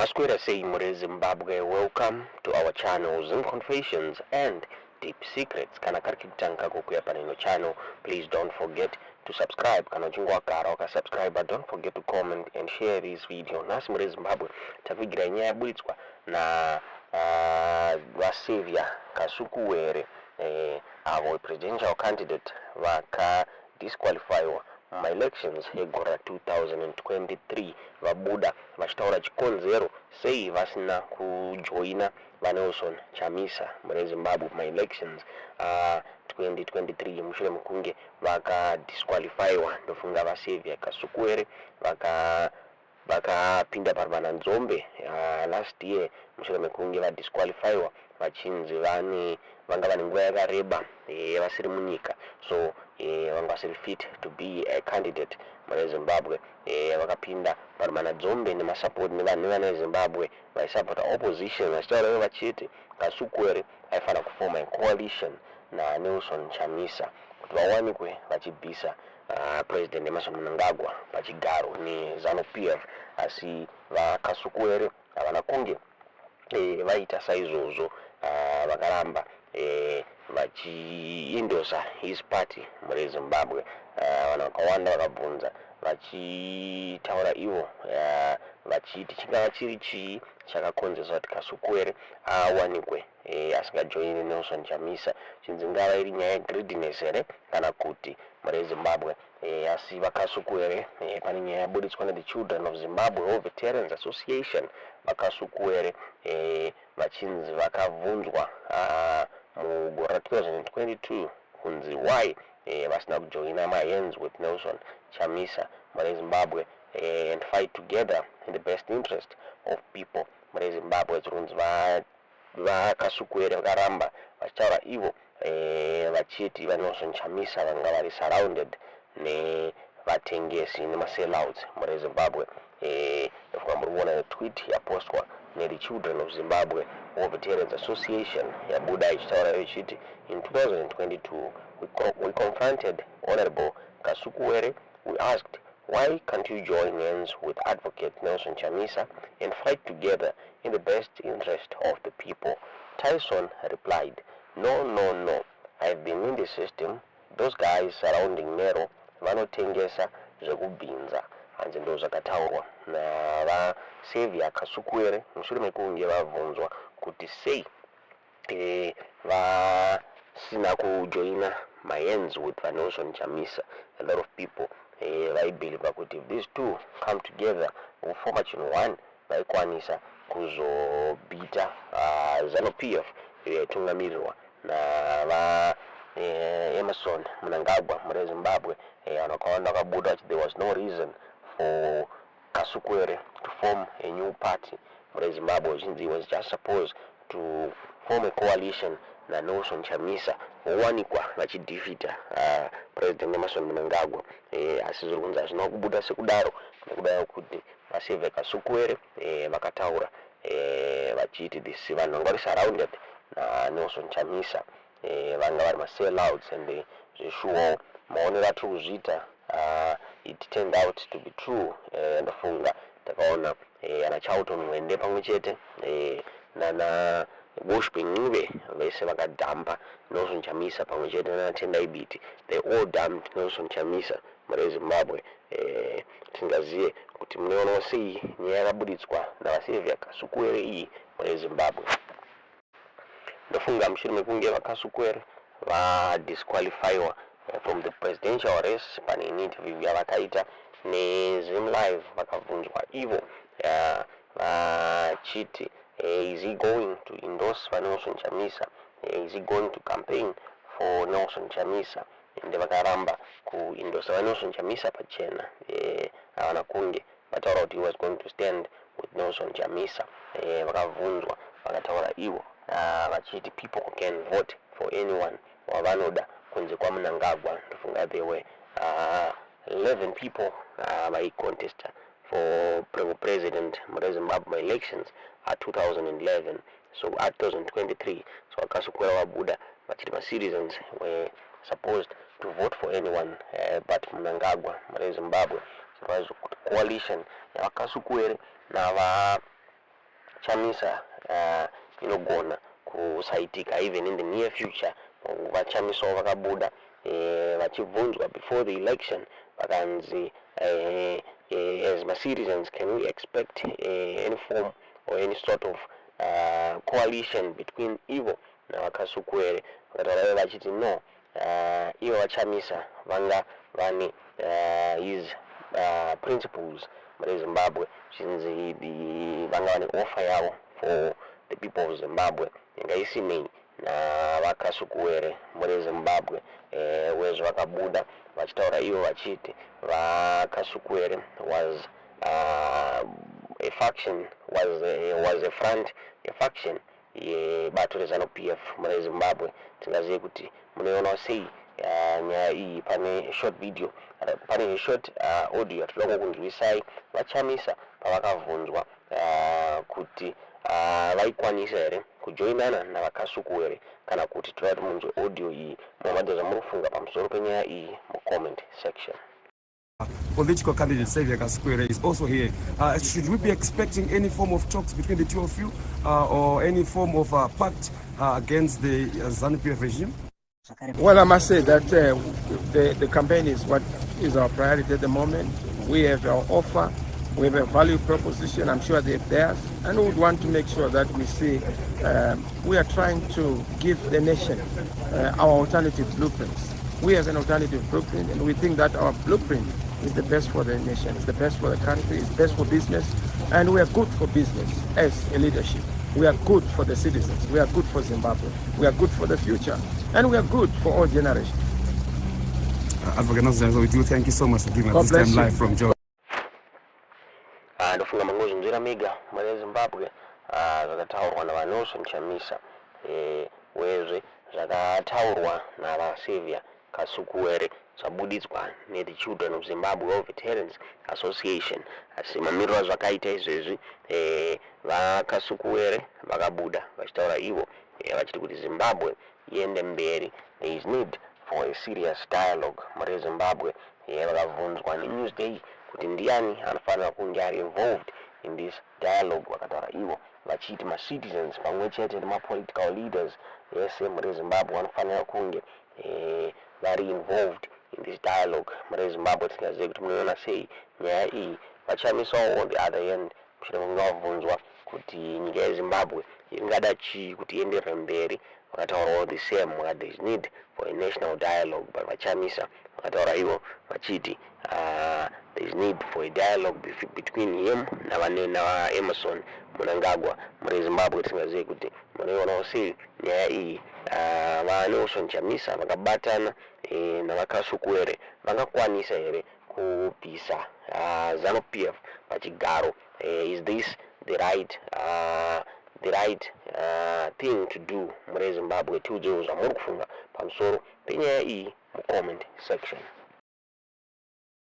Kaskwera say More Zimbabwe, welcome to our channel Zim Confessions and Deep Secrets. Kana karikitanga kukuya panino channel, please don't forget to subscribe. Kana chingwa kara waka subscribe, but don't forget to comment and share this video. Nasi More Zimbabwe tavigira nyaya bulitswa na Vasevia Kasukuwere our presidential candidate vaka disqualifywa my elections hegora 2023 vabuda vachitaura chikonzero sei vasina kujoina vaNelson Chamisa mune Zimbabwe my elections 2023 mushure mukunge vaka disqualifywa ndofunga Vasevia Kasukuwere vakapinda parivana Nzombe last year mushure mekunge va disqualifywa vachinzi vanga vane nguva yakareba vasiri munyika, so vanga vasiri fit to be a candidate mune Zimbabwe. Vakapinda parivana Nzombe nemasupport nevanhu veZimbabwe vaisupporta opposition vachitaura vachiti Kasukuwere aifana kufoma a coalition naNelson Chamisa kuti vawanikwe vachibvisa president Emmerson Mnangagwa pachigaro neZANU-PF, asi vaKasukuwere havana kunge vaita saizvozvo, vakaramba vachiendosa his party mune Zimbabwe. Vanhu vakawanda vakabvunza vachitaura ivo vachiti chingava chiri chii chakakonzeresa kuti Kasukuwere awanikwe asingajoini Nelson Chamisa, chinzi ngava iri nyaya yegreediness here kana kuti mune Zimbabwe. Asi vaKasukuwere pane nyaya yabuditswa neThe Children of Zimbabwe War Veterans Association. vaKasukuwere vachinzi vakabvunzwa mugore 2022 kunzi why vasina kujoina my hands with Nelson Chamisa mune Zimbabwe and fight together in the best interest of people mune Zimbabwe. Kunzi vaKasukuwere vakaramba vachitaura ivo vachiti vaNelson Chamisa vanga vari surrounded nevatengesi nemasellouts mune Zimbabwe. If muri kuona tweet yapostwa neThe Children of Zimbabwe War Veterans Association yabuda ichitaura ichiti in 2022 we confronted Honorable Kasukuwere. We asked, why can't you join hands with Advocate Nelson Chamisa and fight together in the best interest of the people? Tyson replied, no, I've been in the system. Those guys surrounding Nero vanotengesa zvekubhinza. Hanzi ndo zvakataurwa naVasevia Kasukuwere mushure mekunge vabvunzwa kuti sei vasina kujoina my hands with vaNelson Chamisa. A lot of people vaibelieve kuti if these two come together vofoma chinhu one vaikwanisa kuzobhita ZANU-PF yaitungamirirwa nava Emmerson Mnangagwa mune Zimbabwe. Vanhu vakawanda vakabuda kuti there was no reason for Kasukuwere to form a new party mune Zimbabwe, since he was just supposed to form a coalition naNelson Chamisa vowanikwa vachidefeata president Emmerson Mnangagwa. Asi zviri kunzi hazvina kubuda sekudaro nekuda kuti Vasevia Kasukuwere vakataura vachiti this vanhu vanga vari surrounded naNelson Chamisa vanga vari masellouts and zveshuwo maonero atiri kuzviita it turned out to be true. Ndofunga takaona ana Charlton Mwende pamwe chete nana Worshiping Ncube vese vakadhampa Nelson Chamisa pamwe chete naTendai Biti. They all dumped Nelson Chamisa mune Zimbabwe. Tingazive kuti munoona sei nyaya yakabuditswa naVasevia Kasukuwere iyi mune Zimbabwe. Ndofunga mushure mekunge vaKasukuwere vadisqualifywa from the presidential race pane interview yavakaita neZim Live vakabvunzwa ivo vachiti is he going to endorse vaNelson Chamisa, is he going to campaign for Nelson Chamisa, ende vakaramba kuendorsa vaNelson Chamisa pachena. Havana kunge vataura kuti he was going to stand with Nelson Chamisa. Vakabvunzwa vakataura ivo vachiti people can vote for anyone wavanoda kunze kwaMnangagwa. Ndofunga there were 11 people vaicontesta for president mune Zimbabwe elections at 2011, so at 2023 so Kasukuwere wabuda vachiti citizens were supposed to vote for anyone but Mnangagwa mune Zimbabwe. So coalition yaVaKasukuwere nava chamisa inogona kusaitika even in the near future. Vachamisawo vakabuda vachibvunzwa before the election vakanzi as my citizens, can we expect any form or any sort of coalition between Ivo na Vakasukuwere? Vakataura vachiti no, ivo vachamisa vanga vane his principles muri Zimbabwe zvinzi vanga vane offer yavo for the people of Zimbabwe ingaisinei na Vakasukuwere muri Zimbabwe wezvo vakabuda vachitaura ivo vachiti Vakasukuwere was a faction, was a front, a faction yebato reZANU-PF muri Zimbabwe. Tingazive kuti munoiona sei nyaya iyi. Pane short video, pane short audio yatinoda kunzwisai vachamisa pavakabvunzwa kuti vaikwanisa here kujoinana naVakasukuwere kana kuti toda kuti munzwe audio iyi muhammadza zvamuri kufunga pamusoro penyaya iyi mucomment section. Political candidate Xavier Kasukuwere is also here. Should we be expecting any form of talks between the two of you or any form of pact against the ZANU-PF regime? Well, I must say that the campaign is what is our priority at the moment. We have our offer, we have a value proposition, I'm sure they have theirs, and we would want to make sure that we see we are trying to give the nation our alternative blueprints. We have an alternative blueprint, and we think that our blueprint is the best for the nation, it's the best for the country, it's best for business, and we are good for business as a leadership. We are good for the citizens, we are good for Zimbabwe, we are good for the future, and we are good for all generations. Advocate Nonso, we do thank you so much for giving us this time live from Georgia. Ndofunga mangozi mzira mega muri Zimbabwe zvakataurwa naVanelson Chamisa wezve zvakataurwa naVaxavier Kasukuwere zvabudidzwa neThe Children of Zimbabwe War Veterans Association. Asi mamiriro zvakaita izvezvi Vakasukuwere vakabuda vachitaura ivo vachiti kuti Zimbabwe iende mberi. There is need for a serious dialogue muri Zimbabwe. Vakabvunzwa neNewsday kuti ndiani anofanira kunge ari involved in this dialogue. Vakataura ivo vachiti ma-citizens pamwe chete nema-political leaders yese muri Zimbabwe vanofanira kunge vari involved in this dialogue muri Zimbabwe. Tingazive kuti munoiona sei nyaya iyi. Vachamisawo on the other end mushure mekunge vabvunzwa kuti nyika yeZimbabwe ingada chii kuti ienderere mberi. Vakataurawo the same, there is need for a national dialogue, but vachamisa vakataura ivo vachiti there is need for a dialogue between him naEmmerson Mnangagwa muri Zimbabwe. Tingazive kuti munoionawo sei nyaya iyi. VaNelson Chamisa vakabatana naVakasukuwere vangakwanisa here kubvisa ZANU-PF pachigaro? Is this the right thing to do muri Zimbabwe? Tiudzewo zvamuri kufunga pamusoro penyaya iyi mucomment section.